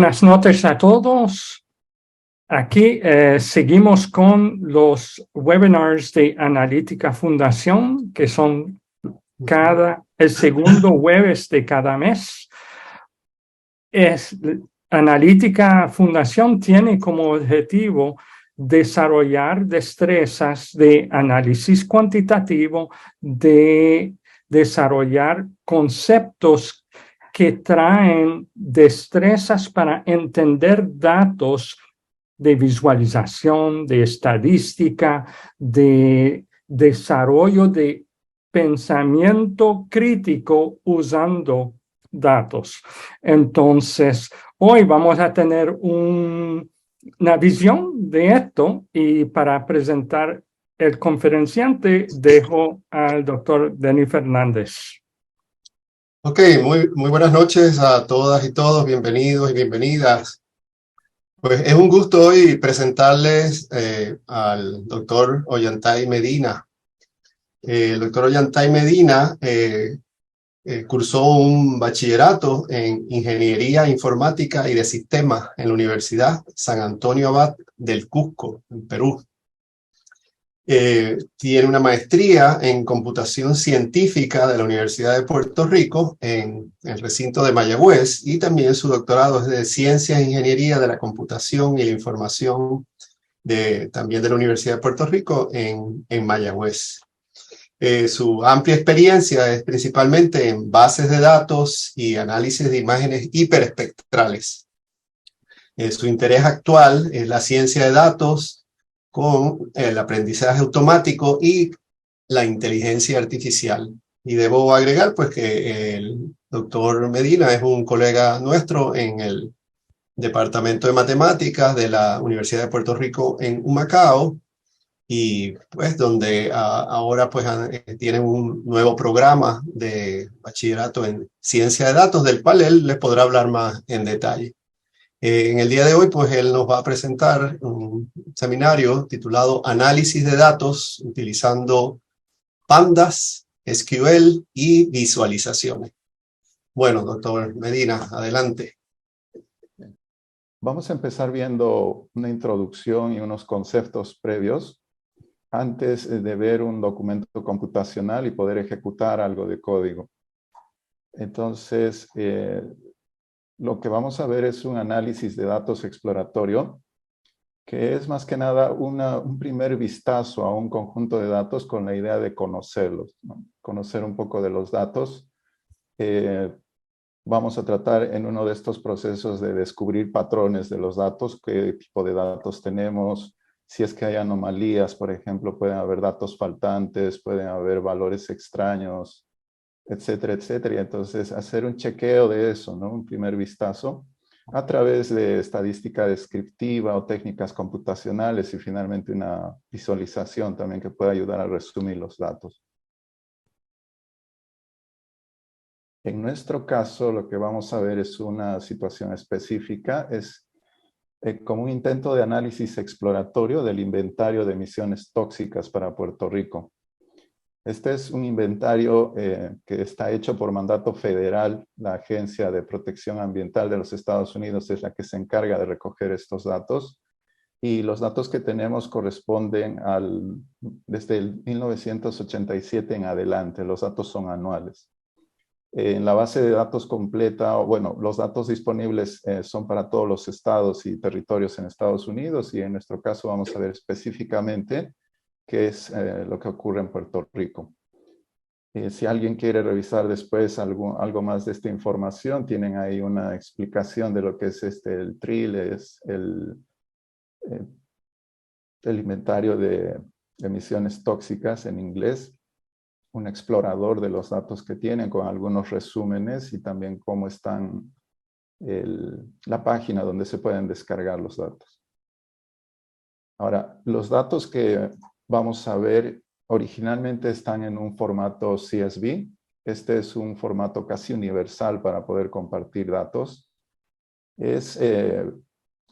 Buenas noches a todos. Aquí seguimos con los webinars de Analítica Fundación, que son el segundo jueves de cada mes. Analítica Fundación tiene como objetivo desarrollar destrezas de análisis cuantitativo, de desarrollar conceptos que traen destrezas para entender datos de visualización, de estadística, de desarrollo de pensamiento crítico usando datos. Entonces, hoy vamos a tener una visión de esto, y para presentar el conferenciante dejo al doctor Denis Fernández. Ok, muy buenas noches a todas y todos, bienvenidos y bienvenidas. Pues es un gusto hoy presentarles al doctor Ollantay Medina. El doctor Ollantay Medina cursó un bachillerato en Ingeniería Informática y de Sistemas en la Universidad San Antonio Abad del Cusco, en Perú. Tiene una maestría en computación científica de la Universidad de Puerto Rico en el recinto de Mayagüez, y también su doctorado es de Ciencias e Ingeniería de la Computación y la Información también de la Universidad de Puerto Rico en Mayagüez. Su amplia experiencia es principalmente en bases de datos y análisis de imágenes hiperespectrales. Su interés actual es la ciencia de datos, con el aprendizaje automático y la inteligencia artificial. Y debo agregar pues que el doctor Medina es un colega nuestro en el Departamento de Matemáticas de la Universidad de Puerto Rico en Humacao, y pues donde ahora pues tienen un nuevo programa de bachillerato en ciencia de datos, del cual él les podrá hablar más en detalle. En el día de hoy, pues él nos va a presentar un seminario titulado Análisis de datos utilizando pandas, SQL y visualizaciones. Bueno, doctor Medina, adelante. Vamos a empezar viendo una introducción y unos conceptos previos antes de ver un documento computacional y poder ejecutar algo de código. Entonces, lo que vamos a ver es un análisis de datos exploratorio, que es más que nada un primer vistazo a un conjunto de datos con la idea de conocerlos, ¿no? Conocer un poco de los datos. Vamos a tratar en uno de estos procesos de descubrir patrones de los datos, qué tipo de datos tenemos, si es que hay anomalías, por ejemplo, pueden haber datos faltantes, pueden haber valores extraños, etcétera, etcétera. Y entonces hacer un chequeo de eso, ¿no? Un primer vistazo a través de estadística descriptiva o técnicas computacionales, y finalmente una visualización también que pueda ayudar a resumir los datos. En nuestro caso, lo que vamos a ver es una situación específica, es como un intento de análisis exploratorio del inventario de emisiones tóxicas para Puerto Rico. Este es un inventario que está hecho por mandato federal. La Agencia de Protección Ambiental de los Estados Unidos es la que se encarga de recoger estos datos. Y los datos que tenemos corresponden desde el 1987 en adelante. Los datos son anuales. En la base de datos completa, bueno, los datos disponibles son para todos los estados y territorios en Estados Unidos, y en nuestro caso vamos a ver específicamente qué es lo que ocurre en Puerto Rico. Si alguien quiere revisar después algo más de esta información, tienen ahí una explicación de lo que es el TRIL, es el inventario de emisiones tóxicas en inglés, un explorador de los datos que tienen con algunos resúmenes, y también cómo están la página donde se pueden descargar los datos. Ahora, los datos que vamos a ver originalmente están en un formato CSV. Este es un formato casi universal para poder compartir datos. Es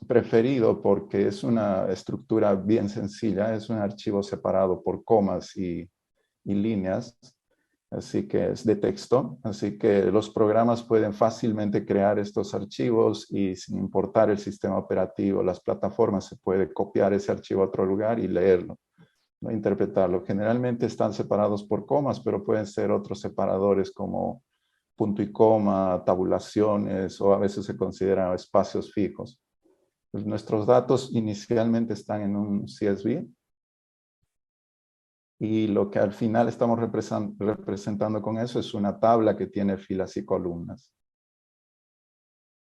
preferido porque es una estructura bien sencilla, es un archivo separado por comas y líneas, así que es de texto, así que los programas pueden fácilmente crear estos archivos y sin importar el sistema operativo, las plataformas, se puede copiar ese archivo a otro lugar y leerlo, ¿no? Interpretarlo. Generalmente están separados por comas, pero pueden ser otros separadores como punto y coma, tabulaciones, o a veces se consideran espacios fijos. Pues nuestros datos inicialmente están en un CSV, y lo que al final estamos representando con eso es una tabla que tiene filas y columnas.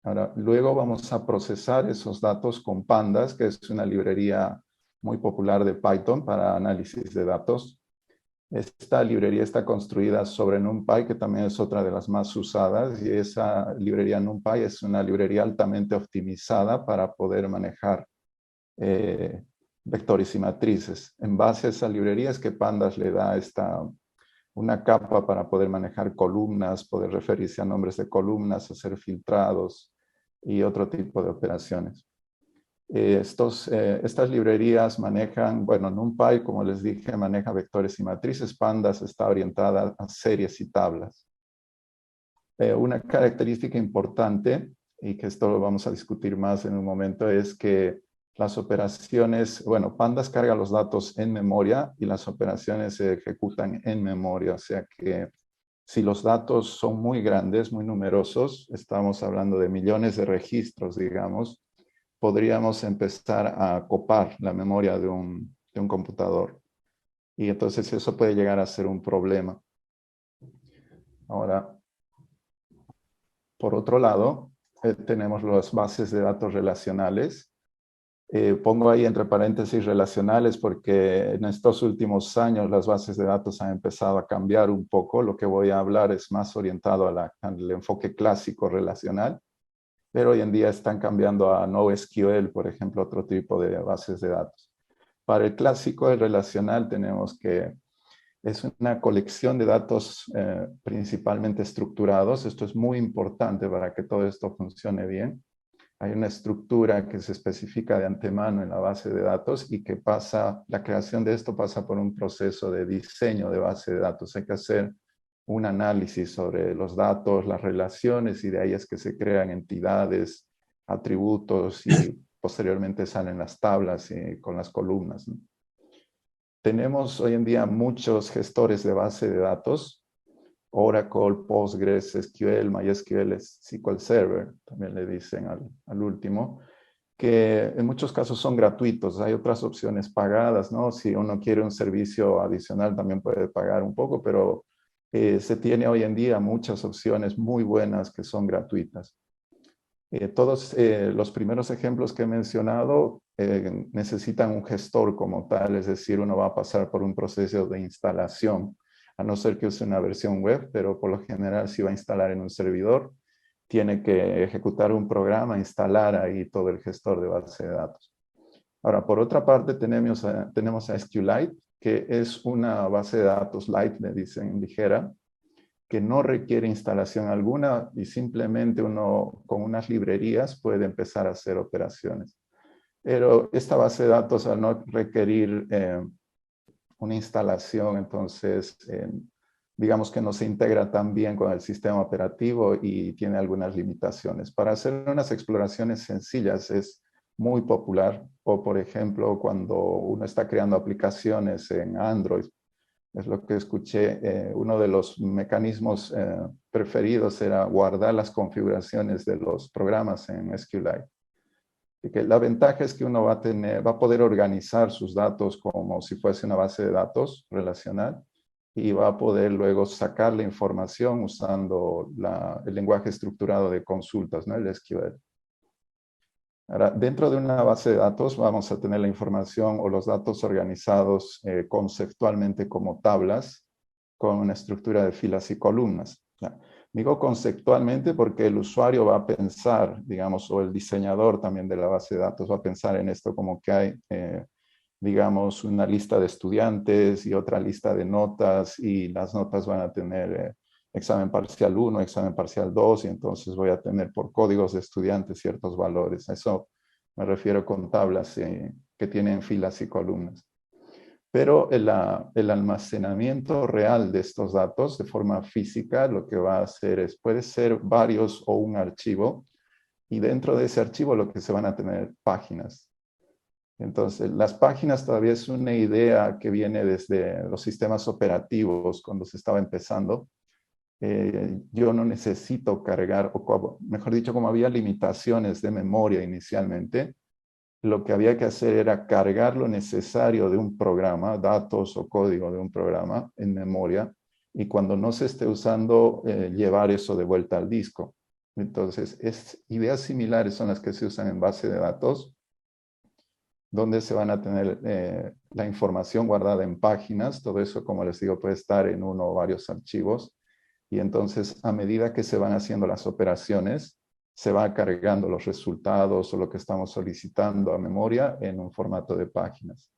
Ahora, luego vamos a procesar esos datos con Pandas, que es una librería muy popular de Python para análisis de datos. Esta librería está construida sobre NumPy, que también es otra de las más usadas, y esa librería NumPy es una librería altamente optimizada para poder manejar vectores y matrices. En base a esa librería es que Pandas le da una capa para poder manejar columnas, poder referirse a nombres de columnas, hacer filtrados y otro tipo de operaciones. Estas librerías manejan, bueno, NumPy, como les dije, maneja vectores y matrices. Pandas está orientada a series y tablas. Una característica importante, y que esto lo vamos a discutir más en un momento, es que las operaciones, bueno, Pandas carga los datos en memoria y las operaciones se ejecutan en memoria. O sea que si los datos son muy grandes, muy numerosos, estamos hablando de millones de registros, digamos, podríamos empezar a copar la memoria de un computador. Y entonces eso puede llegar a ser un problema. Ahora, por otro lado, tenemos las bases de datos relacionales. Pongo ahí entre paréntesis relacionales porque en estos últimos años las bases de datos han empezado a cambiar un poco. Lo que voy a hablar es más orientado al enfoque clásico relacional, pero hoy en día están cambiando a NoSQL, por ejemplo, otro tipo de bases de datos. Para el clásico, el relacional, tenemos que es una colección de datos principalmente estructurados. Esto es muy importante para que todo esto funcione bien. Hay una estructura que se especifica de antemano en la base de datos y que la creación de esto pasa por un proceso de diseño de base de datos. Hay que hacer un análisis sobre los datos, las relaciones, y de ahí es que se crean entidades, atributos, y posteriormente salen las tablas con las columnas, ¿no? Tenemos hoy en día muchos gestores de base de datos: Oracle, Postgres, SQL, MySQL, SQL Server, también le dicen al último, que en muchos casos son gratuitos. Hay otras opciones pagadas, ¿no? Si uno quiere un servicio adicional también puede pagar un poco, pero se tiene hoy en día muchas opciones muy buenas que son gratuitas. Todos los primeros ejemplos que he mencionado necesitan un gestor como tal, es decir, uno va a pasar por un proceso de instalación, a no ser que use una versión web, pero por lo general si va a instalar en un servidor, tiene que ejecutar un programa, instalar ahí todo el gestor de base de datos. Ahora, por otra parte, tenemos a SQLite, que es una base de datos light, le dicen, ligera, que no requiere instalación alguna y simplemente uno con unas librerías puede empezar a hacer operaciones. Pero esta base de datos, al no requerir una instalación, entonces digamos que no se integra tan bien con el sistema operativo y tiene algunas limitaciones. Para hacer unas exploraciones sencillas es muy popular, o por ejemplo cuando uno está creando aplicaciones en Android. Es lo que escuché. Uno de los mecanismos preferidos era guardar las configuraciones de los programas en SQLite. Y que la ventaja es que uno va a poder organizar sus datos como si fuese una base de datos relacional, y va a poder luego sacar la información usando el lenguaje estructurado de consultas, ¿no? El SQL. Ahora, dentro de una base de datos vamos a tener la información o los datos organizados conceptualmente como tablas con una estructura de filas y columnas. ¿Ya? Digo conceptualmente porque el usuario va a pensar, digamos, o el diseñador también de la base de datos va a pensar en esto como que hay, digamos, una lista de estudiantes y otra lista de notas, y las notas van a tener examen parcial 1, examen parcial 2, y entonces voy a tener por códigos de estudiantes ciertos valores. A eso me refiero con tablas que tienen filas y columnas. Pero el almacenamiento real de estos datos de forma física lo que va a hacer es, puede ser varios o un archivo, y dentro de ese archivo lo que se van a tener páginas. Entonces, las páginas todavía es una idea que viene desde los sistemas operativos cuando se estaba empezando. Yo no necesito cargar, o mejor dicho, como había limitaciones de memoria inicialmente, lo que había que hacer era cargar lo necesario de un programa, datos o código de un programa en memoria, y cuando no se esté usando, llevar eso de vuelta al disco. Entonces, ideas similares son las que se usan en base de datos, donde se van a tener la información guardada en páginas. Todo eso, como les digo, puede estar en uno o varios archivos. Y entonces, a medida que se van haciendo las operaciones, se va cargando los resultados o lo que estamos solicitando a memoria en un formato de páginas.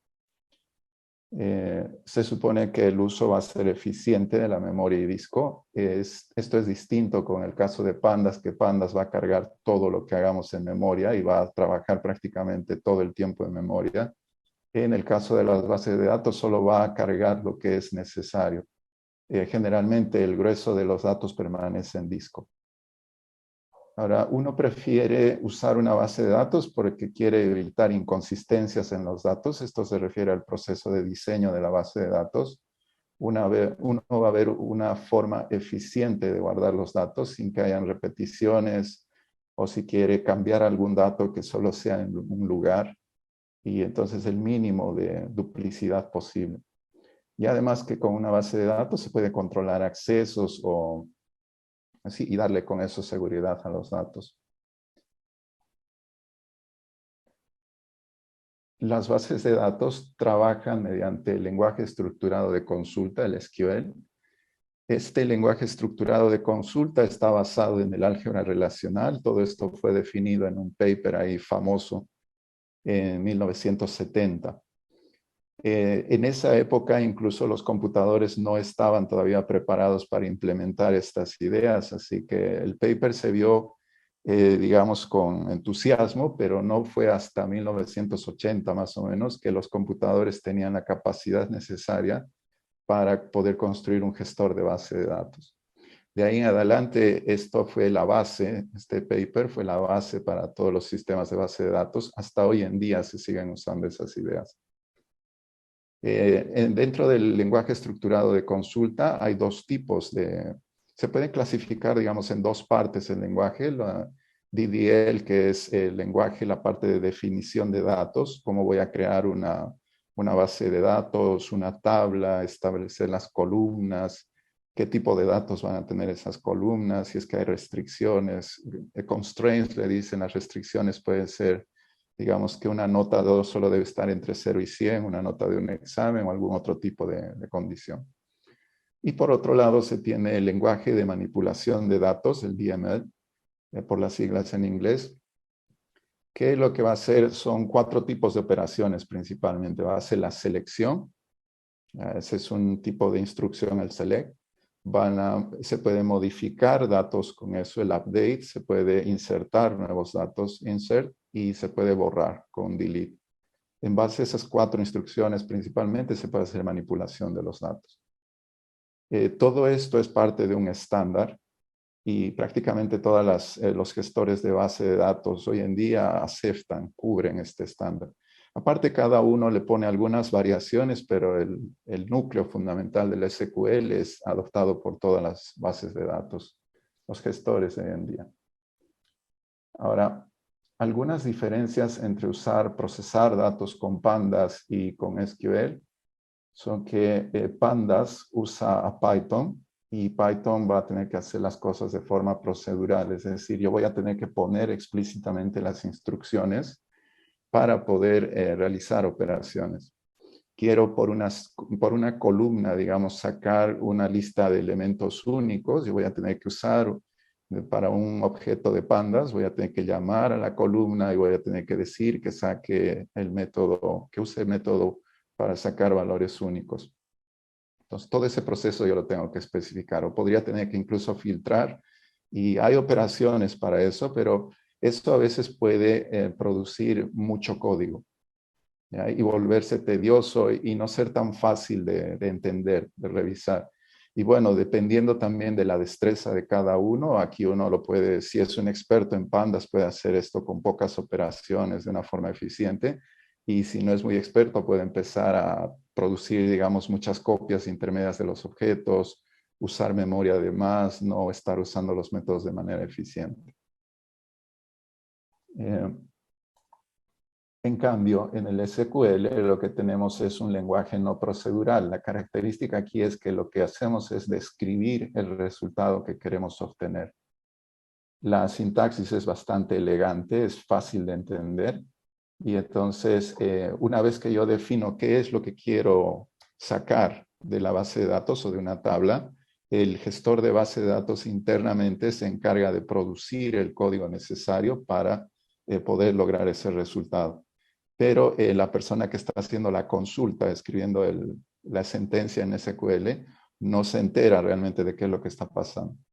Se supone que el uso va a ser eficiente de la memoria y disco. Esto es distinto con el caso de Pandas, que Pandas va a cargar todo lo que hagamos en memoria y va a trabajar prácticamente todo el tiempo en memoria. En el caso de las bases de datos, solo va a cargar lo que es necesario. Generalmente el grueso de los datos permanece en disco. Ahora, uno prefiere usar una base de datos porque quiere evitar inconsistencias en los datos. Esto se refiere al proceso de diseño de la base de datos. Uno va a ver una forma eficiente de guardar los datos sin que hayan repeticiones, o si quiere cambiar algún dato que solo sea en un lugar, y entonces el mínimo de duplicidad posible. Y además que con una base de datos se puede controlar accesos o así, y darle con eso seguridad a los datos. Las bases de datos trabajan mediante el lenguaje estructurado de consulta, el SQL. Este lenguaje estructurado de consulta está basado en el álgebra relacional. Todo esto fue definido en un paper ahí famoso en 1970. En esa época incluso los computadores no estaban todavía preparados para implementar estas ideas, así que el paper se vio, digamos, con entusiasmo, pero no fue hasta 1980 más o menos que los computadores tenían la capacidad necesaria para poder construir un gestor de base de datos. De ahí en adelante, esto fue la base, este paper fue la base para todos los sistemas de base de datos. Hasta hoy en día se siguen usando esas ideas. Dentro del lenguaje estructurado de consulta hay dos tipos se puede clasificar, digamos, en dos partes el lenguaje. La DDL, que es el lenguaje, la parte de definición de datos, cómo voy a crear una base de datos, una tabla, establecer las columnas, qué tipo de datos van a tener esas columnas, si es que hay restricciones, constraints le dicen, las restricciones pueden ser, digamos que una nota 2 solo debe estar entre 0 y 100, una nota de un examen o algún otro tipo de condición. Y por otro lado se tiene el lenguaje de manipulación de datos, el DML, por las siglas en inglés, que lo que va a hacer son 4 tipos de operaciones principalmente. Va a hacer la selección, ese es un tipo de instrucción, el select. Se puede modificar datos con eso, el update, se puede insertar nuevos datos, insert, y se puede borrar con delete. En base a esas 4 instrucciones principalmente se puede hacer manipulación de los datos. Todo esto es parte de un estándar y prácticamente todos los gestores de base de datos hoy en día aceptan, cubren este estándar. Aparte, cada uno le pone algunas variaciones, pero el núcleo fundamental del SQL es adoptado por todas las bases de datos, los gestores hoy en día. Ahora, algunas diferencias entre procesar datos con Pandas y con SQL son que Pandas usa a Python y Python va a tener que hacer las cosas de forma procedural, es decir, yo voy a tener que poner explícitamente las instrucciones para poder realizar operaciones. Quiero por una columna, digamos, sacar una lista de elementos únicos, yo voy a tener que usar para un objeto de Pandas, voy a tener que llamar a la columna y voy a tener que decir que saque el método, que use el método para sacar valores únicos. Entonces, todo ese proceso yo lo tengo que especificar, o podría tener que incluso filtrar, y hay operaciones para eso, pero esto a veces puede producir mucho código. ¿ya? Y volverse tedioso y no ser tan fácil de entender, de revisar. Y bueno, dependiendo también de la destreza de cada uno, aquí uno lo puede, si es un experto en pandas, puede hacer esto con pocas operaciones de una forma eficiente. Y si no es muy experto, puede empezar a producir, digamos, muchas copias intermedias de los objetos, usar memoria de más, no estar usando los métodos de manera eficiente. En cambio, en el SQL lo que tenemos es un lenguaje no procedural. La característica aquí es que lo que hacemos es describir el resultado que queremos obtener. La sintaxis es bastante elegante, es fácil de entender. Y entonces, una vez que yo defino qué es lo que quiero sacar de la base de datos o de una tabla, el gestor de base de datos internamente se encarga de producir el código necesario para poder lograr ese resultado. Pero la persona que está haciendo la consulta, escribiendo la sentencia en SQL, no se entera realmente de qué es lo que está pasando.